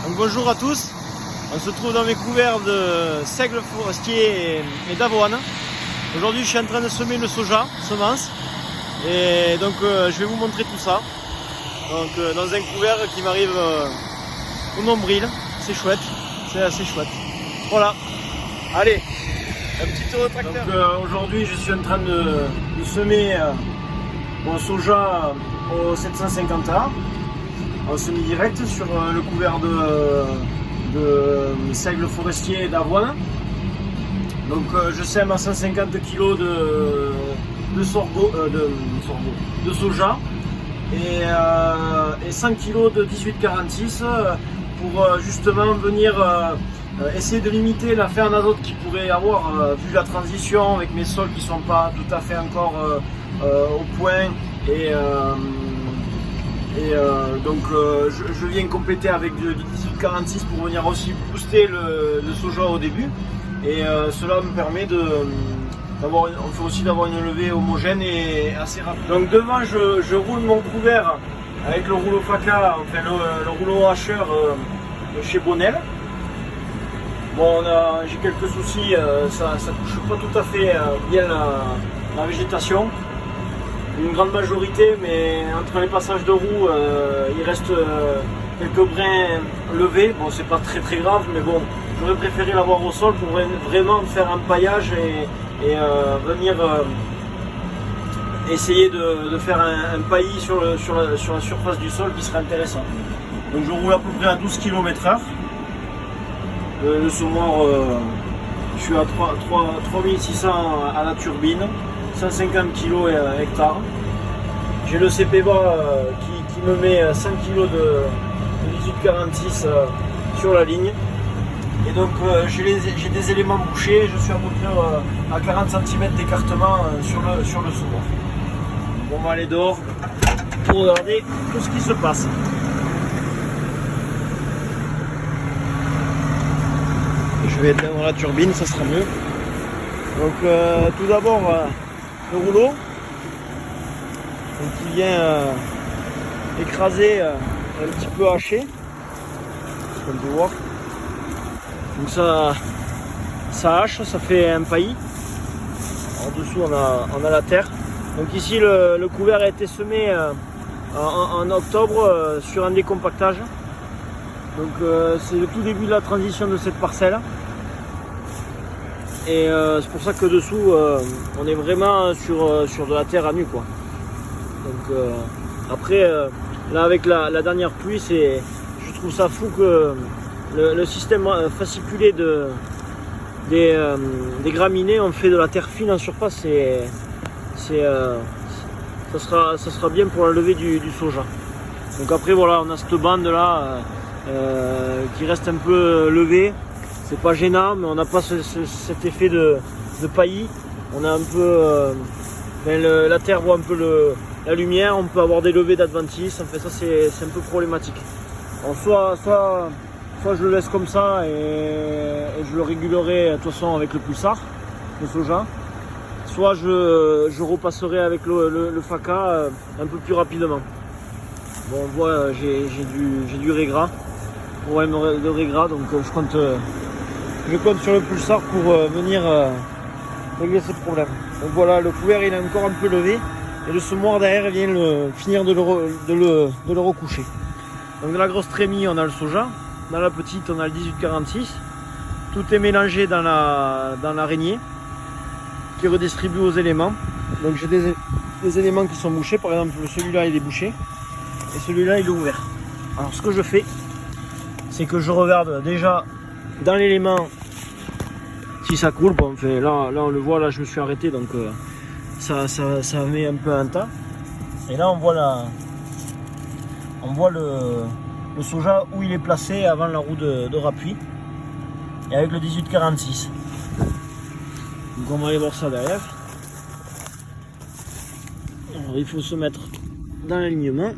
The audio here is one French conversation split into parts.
Donc bonjour à tous, on se trouve dans mes couverts de seigle forestier et d'avoine. Aujourd'hui je suis en train de semer le soja, semence, et donc je vais vous montrer tout ça. Donc dans un couvert qui m'arrive au nombril, c'est chouette, c'est assez chouette. Voilà, allez, un petit tour de tracteur. Donc aujourd'hui je suis en train de semer mon soja au 750A. En semi-direct sur le couvert de seigle forestier et d'avoine. Donc je sème à 150 kg de soja et 100 kg de 1846 pour justement venir essayer de limiter la fer en azote qu'il pourrait y avoir vu la transition avec mes sols qui ne sont pas tout à fait encore au point donc je viens compléter avec du 1846 pour venir aussi booster le soja au début, et cela me permet d'avoir une levée homogène et assez rapide. Donc devant je roule mon couvert avec le rouleau FACA, enfin le rouleau hacheur de chez Bonnel. Bon, j'ai quelques soucis, ça touche pas tout à fait bien la végétation. Une grande majorité, mais entre les passages de roue, il reste quelques brins levés. Bon, c'est pas très grave, mais bon, j'aurais préféré l'avoir au sol pour vraiment faire un paillage et venir essayer de faire un paillis sur la surface du sol qui serait intéressant. Donc je roule à peu près à 12 km/h. Le semoir, je suis à 3600 à la turbine. 150 kg hectare. J'ai le CP bas qui me met 100 kg de 1846 sur la ligne. Et donc j'ai des éléments bouchés, je suis à peu près à 40 cm d'écartement sur le semoir. Bon, on va aller dehors pour regarder tout ce qui se passe. Je vais éteindre la turbine, ça sera mieux. Donc tout d'abord le rouleau qui vient écraser un petit peu haché, comme on peut voir. Donc ça hache, ça fait un paillis. En dessous on a la terre. Donc ici le couvert a été semé en octobre sur un décompactage. Donc c'est le tout début de la transition de cette parcelle. Et c'est pour ça que dessous on est vraiment sur de la terre à nu, quoi. Donc après là avec la dernière pluie, je trouve ça fou que le système fasciculé des graminées ont fait de la terre fine en surface, ça sera bien pour la levée du soja. Donc après voilà, on a cette bande là qui reste un peu levée. C'est pas gênant, mais on n'a pas cet effet de paillis. On a un peu la terre voit un peu la lumière, on peut avoir des levées d'adventice. En fait, ça c'est un peu problématique. Alors, soit je le laisse comme ça et je le régulerai de toute façon avec le pulsar, le soja. Soit je repasserai avec le FACA un peu plus rapidement. Bon, on voit, j'ai du régras, problème de régras, donc je compte sur le pulsar pour venir régler ce problème. Donc voilà, le couvert il est encore un peu levé et le semoir derrière vient finir de le recoucher. Donc dans la grosse trémie on a le soja, dans la petite on a le 1846. Tout est mélangé dans l'araignée qui redistribue aux éléments. Donc j'ai des éléments qui sont bouchés, par exemple celui-là il est bouché et celui-là il est ouvert. Alors ce que je fais, c'est que je regarde déjà dans l'élément si ça coule. Bon, enfin, là on le voit, là je me suis arrêté, donc ça met un peu un tas. Et là on voit le soja où il est placé avant la roue de rappui, et avec le 1846. Donc on va aller voir ça derrière. Alors, il faut se mettre dans l'alignement.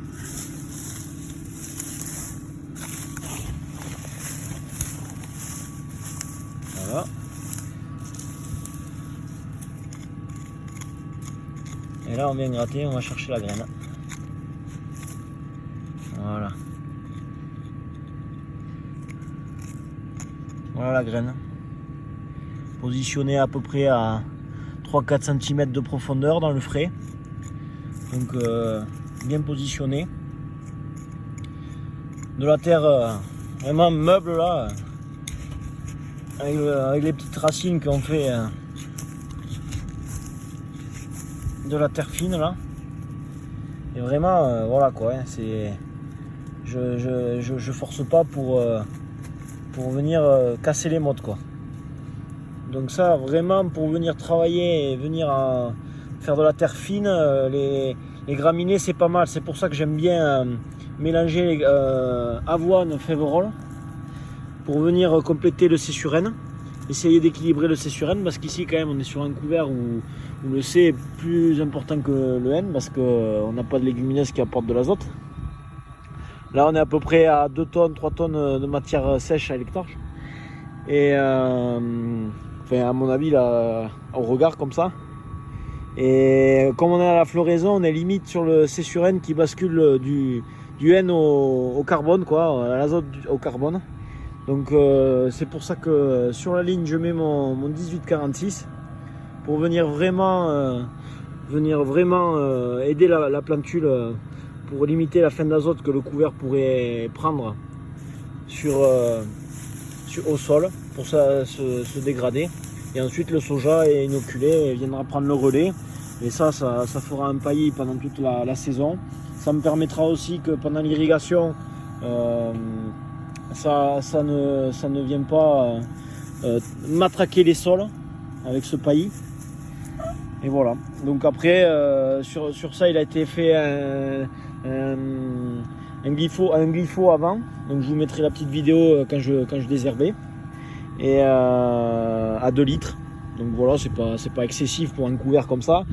Voilà. Et là on vient gratter, on va chercher la graine. Voilà. Voilà la graine. Positionnée à peu près à 3-4 cm de profondeur dans le frais. Donc bien positionné. De la terre vraiment meuble là. Avec les petites racines qu'on fait de la terre fine là. Et vraiment voilà quoi, hein, c'est. Je force pas pour venir casser les modes quoi. Donc ça vraiment pour venir travailler et venir faire de la terre fine, les graminées c'est pas mal. C'est pour ça que j'aime bien mélanger avoine, févrole pour venir compléter le C sur N. Essayer d'équilibrer le C sur N parce qu'ici quand même on est sur un couvert où le C est plus important que le N parce qu'on n'a pas de légumineuses qui apportent de l'azote. Là on est à peu près à 2 tonnes, 3 tonnes de matière sèche à l'hectare. Et enfin à mon avis là, au regard comme ça. Et comme on est à la floraison, on est limite sur le C sur N qui bascule du N au carbone quoi, à l'azote au carbone. Donc c'est pour ça que sur la ligne je mets mon 1846 pour venir vraiment aider la plantule pour limiter la fin d'azote que le couvert pourrait prendre au sol pour ça se dégrader. Et ensuite le soja est inoculé et viendra prendre le relais. Et ça fera un paillis pendant toute la saison. Ça me permettra aussi que pendant l'irrigation, ça ne vient pas matraquer les sols avec ce paillis. Et voilà. Donc après, sur ça, il a été fait un glypho avant. Donc je vous mettrai la petite vidéo quand je désherbais. Et à 2 litres. Donc voilà, c'est pas excessif pour un couvert comme ça.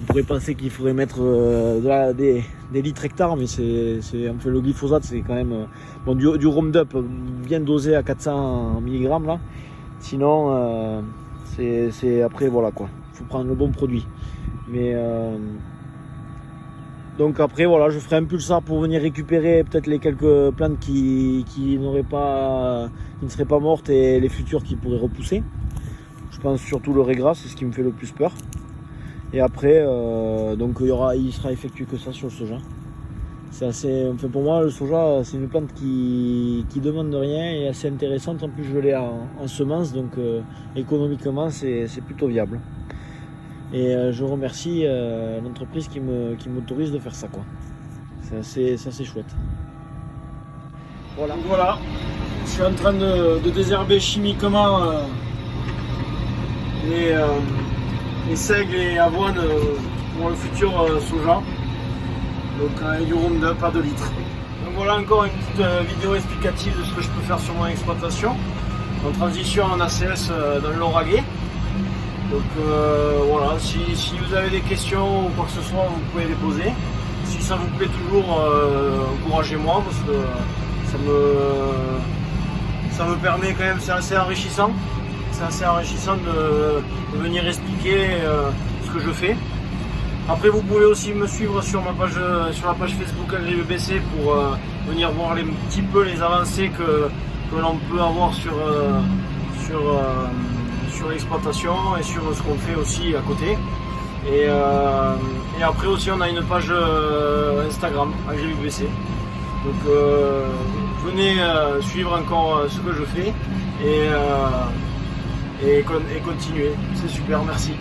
On pourrait penser qu'il faudrait mettre des litres hectares, mais on fait le glyphosate, c'est quand même bon, du Roundup bien dosé à 400 mg là. Sinon, c'est après voilà quoi. Faut prendre le bon produit. Mais donc après voilà, je ferai un pulsar pour venir récupérer peut-être les quelques plantes qui ne seraient pas mortes et les futures qui pourraient repousser. Je pense surtout le régras, c'est ce qui me fait le plus peur. Et après, donc il sera effectué que ça sur le soja. C'est assez, enfin pour moi le soja c'est une plante qui demande rien et assez intéressante. En plus je l'ai en semence, donc économiquement c'est plutôt viable. Et je remercie l'entreprise qui m'autorise de faire ça quoi. C'est assez chouette. Voilà. Donc voilà, je suis en train de désherber chimiquement les seigles et avoines pour le futur soja. Donc avec du Roundup à 2 litres. Donc voilà encore une petite vidéo explicative de ce que je peux faire sur mon exploitation. En transition en ACS dans le Lauragais. Donc voilà, si vous avez des questions ou quoi que ce soit, vous pouvez les poser. Si ça vous plaît toujours, encouragez-moi parce que ça me permet quand même, c'est assez enrichissant. C'est assez enrichissant de venir expliquer ce que je fais. Après vous pouvez aussi me suivre sur la page Facebook AgriBBC pour venir voir un petit peu les avancées que l'on peut avoir sur l'exploitation et sur ce qu'on fait aussi à côté. Et après aussi on a une page Instagram AgriBBC. Donc venez suivre encore ce que je fais et continuer. C'est super, merci.